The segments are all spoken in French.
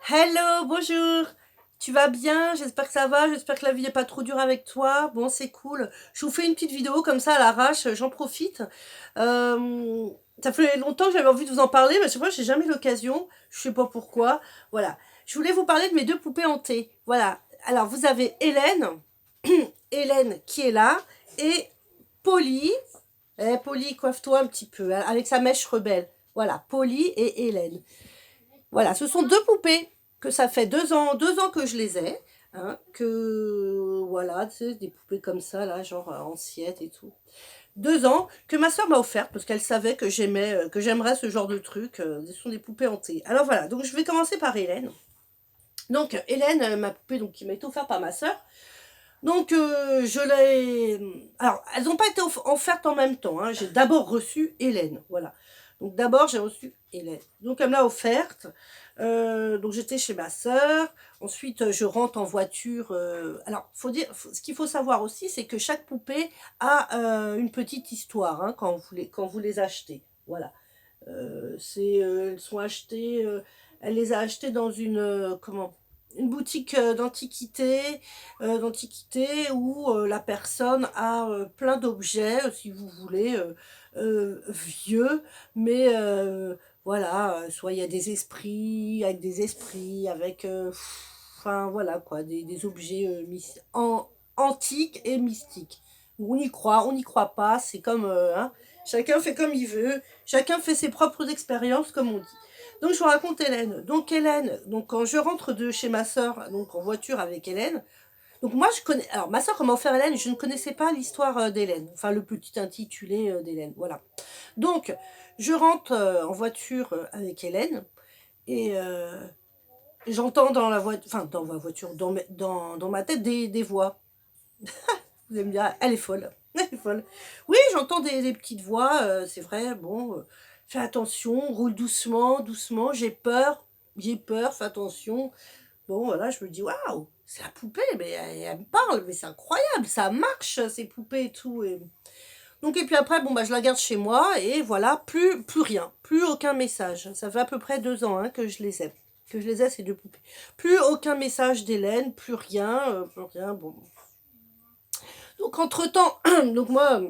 Hello, bonjour. Tu vas bien? J'espère que ça va. J'espère que la vie n'est pas trop dure avec toi. Bon, c'est cool. Je vous fais une petite vidéo comme ça à l'arrache. J'en profite. Euh, Ça fait longtemps que j'avais envie de vous en parler, mais je sais pas, j'ai jamais eu l'occasion. Je sais pas pourquoi. Voilà. Je voulais vous parler de mes deux poupées hantées. Voilà. Alors, vous avez Hélène, Hélène qui est là, et Polly. Polly, coiffe-toi un petit peu, hein, avec sa mèche rebelle. Voilà, Polly et Hélène. Voilà, ce sont deux poupées que ça fait 2 ans que je les ai. Hein, que voilà, tu sais, des poupées comme ça, là, genre anciennes et tout. 2 ans que ma soeur m'a offert parce qu'elle savait que j'aimais, que j'aimerais ce genre de truc. Ce sont des poupées hantées. Alors voilà, donc je vais commencer par Hélène. Donc Hélène, ma poupée donc, qui m'a été offerte par ma soeur. Donc je l'ai. Alors elles n'ont pas été offertes en même temps. Hein. J'ai d'abord reçu Hélène, voilà. Donc d'abord j'ai reçu Hélène. Donc elle me l'a offerte. Donc j'étais chez ma sœur. Ensuite je rentre en voiture. Alors faut dire, ce qu'il faut savoir aussi, c'est que chaque poupée a une petite histoire hein, quand vous les achetez. Voilà. Elles sont achetées. Elle les a achetées dans une boutique d'antiquité où la personne a plein d'objets, si vous voulez, vieux, mais voilà, soit il y a des esprits, enfin voilà quoi, des objets antiques et mystiques. On n'y croit pas, c'est comme, hein, chacun fait comme il veut, chacun fait ses propres expériences, comme on dit. Donc je vous raconte Hélène. Donc Hélène, donc quand je rentre de chez ma sœur, donc en voiture avec Hélène, donc moi je connais, alors ma sœur m'a offert Hélène, je ne connaissais pas l'histoire d'Hélène, enfin le petit intitulé d'Hélène, voilà. Donc je rentre en voiture avec Hélène et j'entends dans la voiture, enfin dans ma voiture, dans ma tête des voix. Vous aimez bien, elle est folle. Elle est folle. Oui, j'entends des petites voix, c'est vrai, bon, fais attention, roule doucement, doucement, j'ai peur, fais attention. Bon, voilà, je me dis, waouh, c'est la poupée, mais elle me parle, mais c'est incroyable, ça marche, ces poupées et tout. Donc, et puis après, bon, bah, je la garde chez moi, et voilà, plus rien, plus aucun message. Ça fait à peu près 2 ans hein, que je les ai, ces deux poupées. Plus aucun message d'Hélène, plus rien, bon. Donc, entre-temps, donc moi,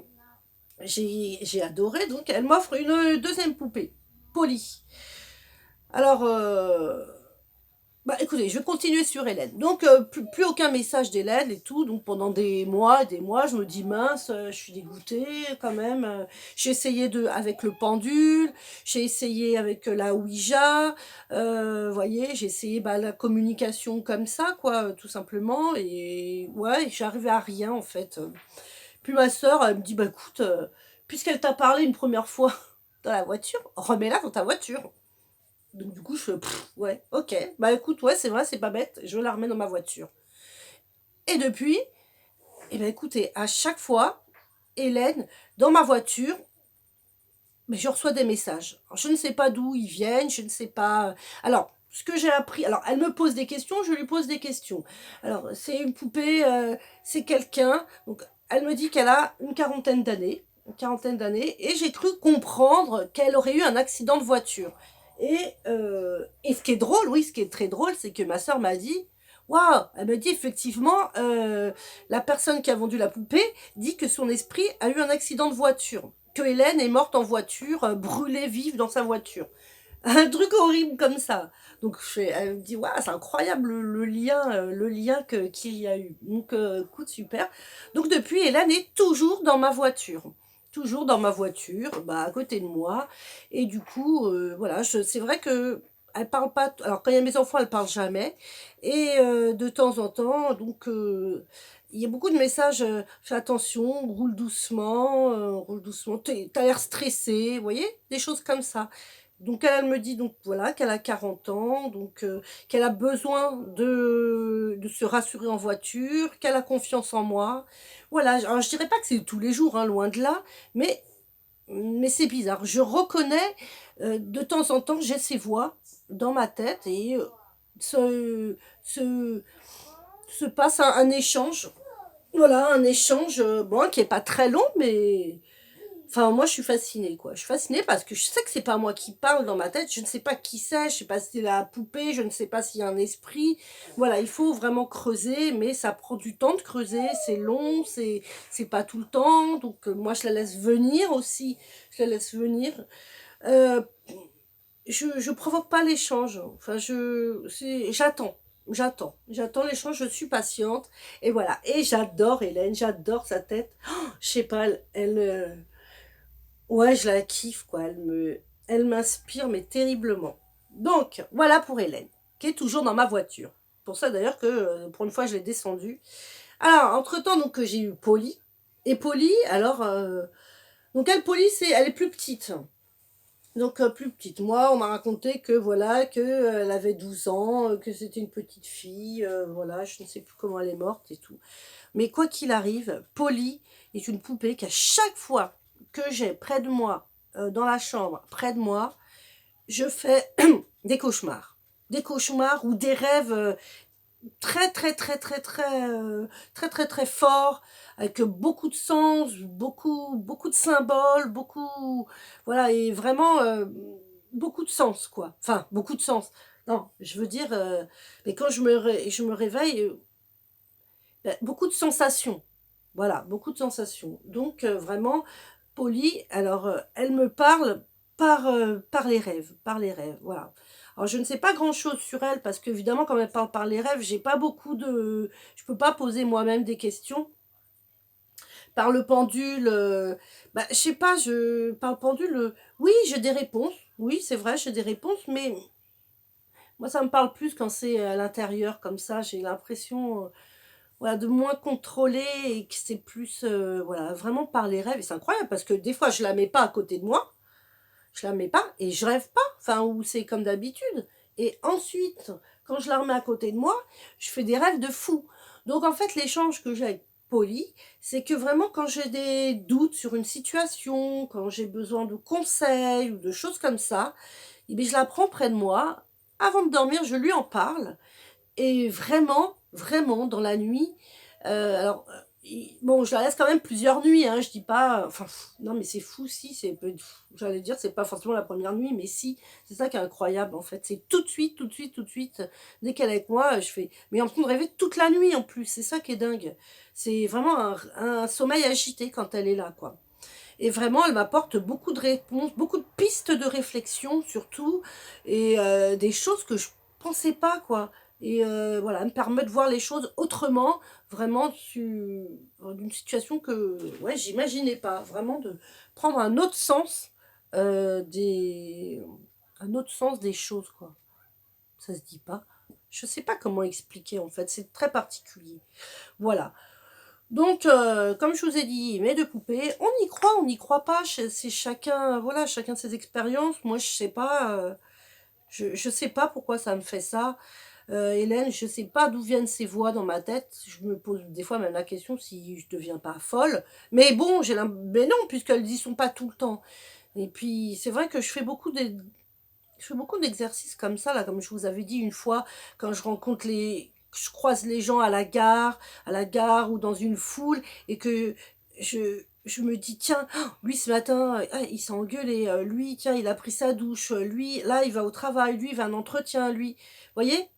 j'ai adoré, donc elle m'offre une deuxième poupée, Polly. Alors, bah écoutez, je vais continuer sur Hélène. Donc, plus aucun message d'Hélène et tout. Donc, pendant des mois, je me dis mince, je suis dégoûtée quand même. J'ai essayé avec le pendule, j'ai essayé avec la Ouija. Vous voyez, j'ai essayé bah, la communication comme ça, quoi, tout simplement. Et ouais, j'arrivais à rien en fait. Puis ma soeur, elle me dit, bah écoute, puisqu'elle t'a parlé une première fois dans la voiture, remets-la dans ta voiture. Donc du coup, je fais, ouais, ok. Bah écoute, ouais, c'est vrai, c'est pas bête, je la remets dans ma voiture. Et depuis, eh ben écoutez, à chaque fois, Hélène, dans ma voiture, mais je reçois des messages. Alors, je ne sais pas d'où ils viennent, je ne sais pas. Alors, ce que j'ai appris, alors elle me pose des questions, je lui pose des questions. Alors, c'est une poupée, c'est quelqu'un. Donc, elle me dit qu'elle a une quarantaine d'années. Une quarantaine d'années. Et j'ai cru comprendre qu'elle aurait eu un accident de voiture. Et ce qui est drôle, oui, ce qui est très drôle, c'est que ma soeur m'a dit. Waouh! Elle me dit effectivement, la personne qui a vendu la poupée dit que son esprit a eu un accident de voiture que Hélène est morte en voiture, brûlée vive dans sa voiture. Un truc horrible comme ça. Donc elle me dit, waouh, c'est incroyable le lien qu'il y a eu. Donc, écoute, super. Donc, depuis, Hélène est toujours dans ma voiture. Toujours dans ma voiture, bah, à côté de moi. Et du coup, voilà, c'est vrai que elle parle pas. Alors, quand il y a mes enfants, elle parle jamais. Et de temps en temps, donc, il y a beaucoup de messages. Fais attention, roule doucement. T'as l'air stressé, vous voyez, des choses comme ça. Donc elle me dit donc voilà qu'elle a 40 ans, donc qu'elle a besoin de se rassurer en voiture, qu'elle a confiance en moi. Voilà, alors je dirais pas que c'est tous les jours, hein, loin de là, mais c'est bizarre. Je reconnais de temps en temps, j'ai ces voix dans ma tête et se, se, se passe un échange. Voilà, un échange bon, qui est pas très long, mais Enfin, moi, je suis fascinée, quoi. Je suis fascinée parce que je sais que c'est pas moi qui parle dans ma tête. Je ne sais pas qui c'est. Je sais pas si c'est la poupée. Je ne sais pas s'il y a un esprit. Voilà, il faut vraiment creuser, mais ça prend du temps de creuser. C'est long, c'est pas tout le temps. Donc, moi, je la laisse venir aussi. Je la laisse venir. Euh, je provoque pas l'échange. Enfin, j'attends l'échange. Je suis patiente. Et voilà. Et j'adore Hélène. J'adore sa tête. Oh, je sais pas, ouais, je la kiffe, quoi. Elle m'inspire, mais terriblement. Donc, voilà pour Hélène, qui est toujours dans ma voiture. Pour ça, d'ailleurs, que pour une fois, je l'ai descendue. Alors, entre-temps, donc, j'ai eu Polly. Et Polly, alors, donc elle, Polly, elle est plus petite. Donc, plus petite. Moi, on m'a raconté que, voilà, que elle avait 12 ans, que c'était une petite fille, voilà, je ne sais plus comment elle est morte et tout. Mais quoi qu'il arrive, Polly est une poupée qu'à chaque fois que j'ai près de moi, dans la chambre, près de moi, je fais des cauchemars. Des cauchemars ou des rêves très très très très très très très très forts, avec beaucoup de sens, beaucoup de symboles, beaucoup, voilà, et vraiment beaucoup de sens, quoi. Enfin, beaucoup de sens. Non, je veux dire, mais quand je me réveille, beaucoup de sensations. Voilà, beaucoup de sensations. Donc, vraiment, Polly, alors, elle me parle par les rêves, par les rêves, voilà. Alors, je ne sais pas grand-chose sur elle, parce qu'évidemment, quand elle parle par les rêves, j'ai pas beaucoup de... Je peux pas poser moi-même des questions. Par le pendule, je sais pas, par le pendule, oui, j'ai des réponses. Oui, c'est vrai, j'ai des réponses, mais moi, ça me parle plus quand c'est à l'intérieur, comme ça, j'ai l'impression... voilà, de moins contrôler et que c'est plus, voilà, vraiment par les rêves. Et c'est incroyable parce que des fois, je la mets pas à côté de moi, je la mets pas et je rêve pas, enfin, ou c'est comme d'habitude. Et ensuite, quand je la remets à côté de moi, je fais des rêves de fou. Donc, en fait, l'échange que j'ai avec Polly, c'est que vraiment, quand j'ai des doutes sur une situation, quand j'ai besoin de conseils ou de choses comme ça, eh bien, je la prends près de moi. Avant de dormir, je lui en parle. Et vraiment, vraiment, dans la nuit, alors, bon, je la laisse quand même plusieurs nuits, hein, je dis pas, enfin, non, mais c'est fou, si, j'allais dire, c'est pas forcément la première nuit, mais si, c'est ça qui est incroyable, en fait, c'est tout de suite, tout de suite, tout de suite, dès qu'elle est avec moi, je fais, mais en train de rêver toute la nuit, en plus, c'est ça qui est dingue, c'est vraiment un sommeil agité quand elle est là, quoi. Et vraiment, elle m'apporte beaucoup de réponses, beaucoup de pistes de réflexion surtout, et des choses que je pensais pas, quoi. Et voilà, elle me permet de voir les choses autrement, vraiment d'une situation que ouais, j'imaginais pas. Vraiment de prendre euh, des, un autre sens des choses, quoi. Ça se dit pas. Je sais pas comment expliquer en fait, c'est très particulier. Voilà. Donc, comme je vous ai dit, mes deux poupées, on n'y croit pas, c'est chacun, voilà, chacun ses expériences. Moi, je sais pas, je sais pas pourquoi ça me fait ça. Hélène, je sais pas d'où viennent ces voix dans ma tête. Je me pose des fois même la question si je deviens pas folle. Mais bon, mais non, puisqu'elles y sont pas tout le temps. Et puis, c'est vrai que je fais beaucoup d'exercices comme ça, là, comme je vous avais dit une fois, quand je croise les gens à la gare ou dans une foule, et que je me dis, tiens, oh, lui ce matin, il s'est engueulé, lui, tiens, il a pris sa douche, lui, là, il va au travail, lui, il va à un entretien, lui. Vous voyez?